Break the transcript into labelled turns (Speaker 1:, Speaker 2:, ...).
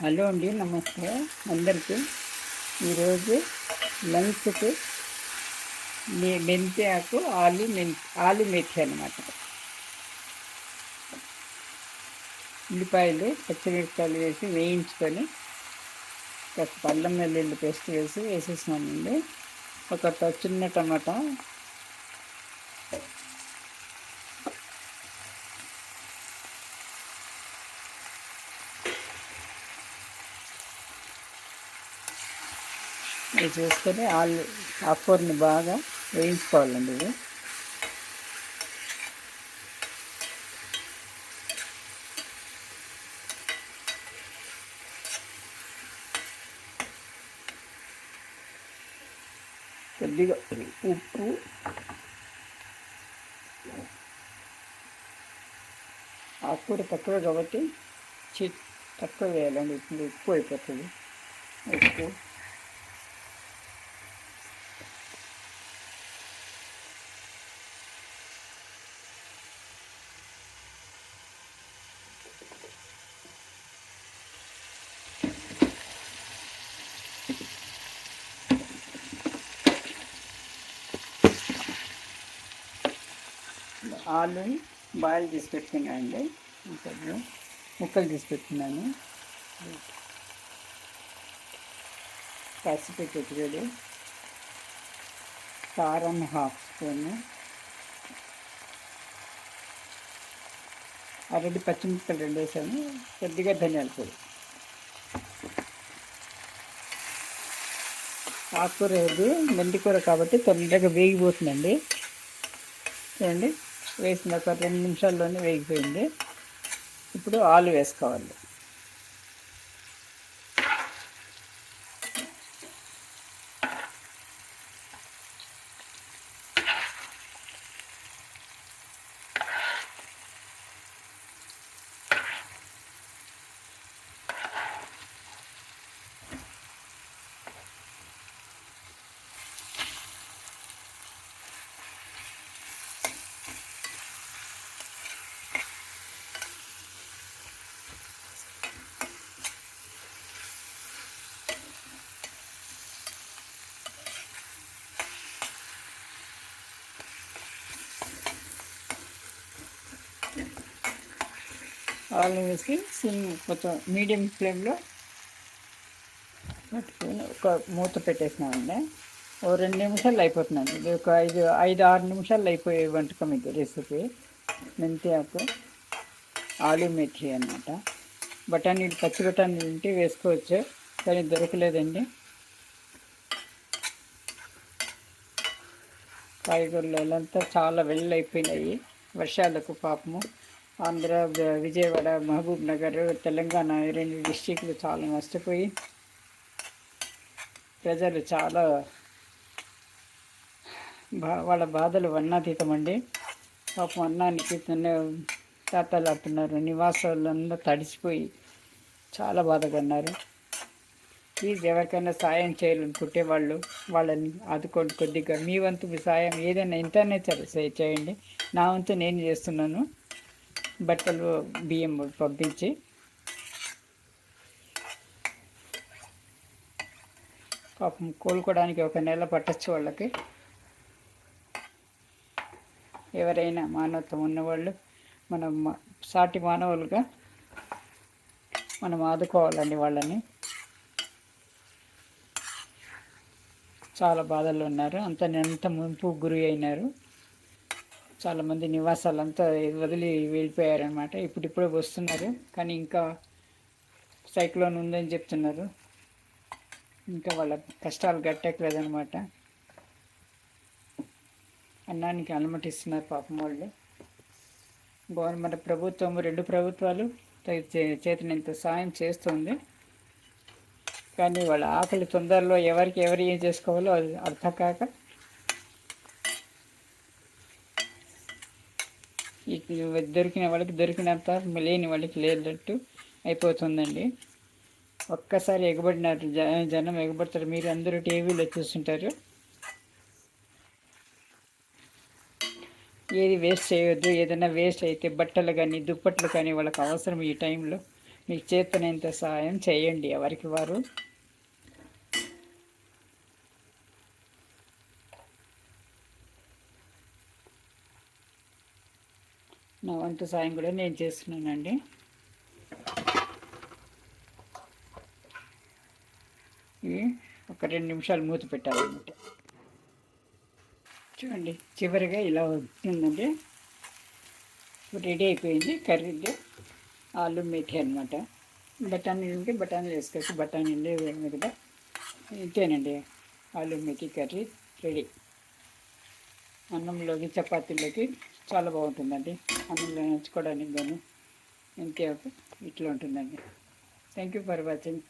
Speaker 1: Hello అండి, నమస్తే అందరికీ. ఈరోజు లంచ్కి మెంతి ఆకు ఆలు మెథి అనమాట. ఉల్లిపాయలు పచ్చిమిరపకాయలు వేసి వేయించుకొని కాస్త అల్లం వెల్లుల్లి పేస్ట్ వేసేసినామండి. ఒక చిన్న టమాటా, వేసుకొని ఆకుకూరని బాగా వేయించుకోవాలండి. ఇది కొద్దిగా ఉప్పు, ఆకుకూర తక్కువ కాబట్టి తక్కువ వేయాలండి. ఇప్పుడు ఉప్పు అయిపోతుంది. ఉప్పు, ఆలుని బాయిల్ చేసి పెట్టుకున్నానండి. కొంచెం ముక్కలు తీసి పెట్టుకున్నాను. పసుపు పెట్టుకోడు, కారం హాఫ్ స్పూను, అరటి పచ్చిమిరపకాయలు 2 వేసాను, కొద్దిగా ధనియాల పొడి. ఆకుకూర ఇది మెంతికూర కాబట్టి తొందరగా వేగిపోతుందండి. చూడండి, వేసిన ఒక 2 నిమిషాల్లోనే వేగిపోయింది. ఇప్పుడు ఆలు వేసుకోవాలి. ఆలు వేసి కొంచెం మీడియం ఫ్లేమ్లో పెట్టుకొని ఒక మూత పెట్టేసినామండి. ఓ 2 నిమిషాలు అయిపోతుందండి. ఇది ఒక 5-6 నిమిషాలు అయిపోయే వంటకం ఇది. రెసిపీ మెంతి ఆకు ఆలు మెథి అన్నమాట. బఠానీలు, పచ్చి బఠానీలు ఉంటే వేసుకోవచ్చు, కానీ దొరకలేదండి. కాయగూరలు అంతా చాలా వెళ్ళైపోయినాయి వర్షాలకు. పాపము ఆంధ్ర, విజయవాడ, మహబూబ్ నగర్, తెలంగాణ 2 డిస్టిక్లు చాలా నష్టపోయి ప్రజలు చాలా వాళ్ళ బాధలు వర్ణాతీతమండి. పాపం అన్నానికి తాతలాడుతున్నారు. నివాసాలంతా తడిసిపోయి చాలా బాధగా ఉన్నారు. ప్లీజ్ ఎవరికైనా సాయం చేయాలనుకుంటే వాళ్ళని ఆదుకోండి. కొద్దిగా మీ వంతు మీ సాయం ఏదైనా ఇంటర్నెట్ చేయండి. నా వంతు నేను చేస్తున్నాను. బట్టలు, బియ్యం పంపించి. పాపం కోలుకోవడానికి 1 నెల పట్టచ్చు వాళ్ళకి. ఎవరైనా మానవత్వం ఉన్నవాళ్ళు మనం సాటి మానవులుగా మనం ఆదుకోవాలండి వాళ్ళని. చాలా బాధల్లో ఉన్నారు. అంత ముంపు గురి అయినారు. చాలామంది నివాసాలంతా వదిలి వెళ్ళిపోయారనమాట. ఇప్పుడిప్పుడే వస్తున్నారు, కానీ ఇంకా సైక్లోన్ ఉందని చెప్తున్నారు. ఇంకా వాళ్ళ కష్టాలు గట్టెక్కలేదనమాట. అన్నానికి అనుమతిస్తున్నారు పాపం వాళ్ళు. గవర్నమెంట్ ప్రభుత్వం, 2 ప్రభుత్వాలు చేతనంత సాయం చేస్తుంది, కానీ వాళ్ళ ఆకలి తొందరలో ఎవరు ఏం చేసుకోవాలో అది అర్థం కాక దొరికిన వాళ్ళకి దొరికినంత, లేని వాళ్ళకి లేనట్టు అయిపోతుందండి. ఒక్కసారి ఎగబడినారు, జనం ఎగబడతారు. మీరు అందరూ టీవీలో చూస్తుంటారు. ఏది వేస్ట్ చేయొద్దు. ఏదైనా వేస్ట్ అయితే బట్టలు కానీ దుప్పట్లు కానీ వాళ్ళకి అవసరం ఈ టైంలో. మీకు చేతనైనంత సహాయం చేయండి ఎవరికి వారు. నా వంతు సాయం కూడా నేను చేస్తున్నానండి. ఇవి ఒక 2 నిమిషాలు మూత పెట్టాలన్నమాట. చూడండి చివరిగా ఇలా వస్తుందండి. రెడీ అయిపోయింది కర్రీకి. ఆలు మేథి అనమాట. బఠానీలు ఉంటే బఠానీలు వేసుకోవచ్చు, బఠానీలు లేవు కదా. ఇంతేనండి, ఆలు మేథి కర్రీ రెడీ. అన్నంలోకి చపాతీలోకి చాలా బాగుంటుందండి. అన్నంలో నంచుకోవడానికి కానీ ఇంకే ఇట్లా ఉంటుందండి. Thank you for watching.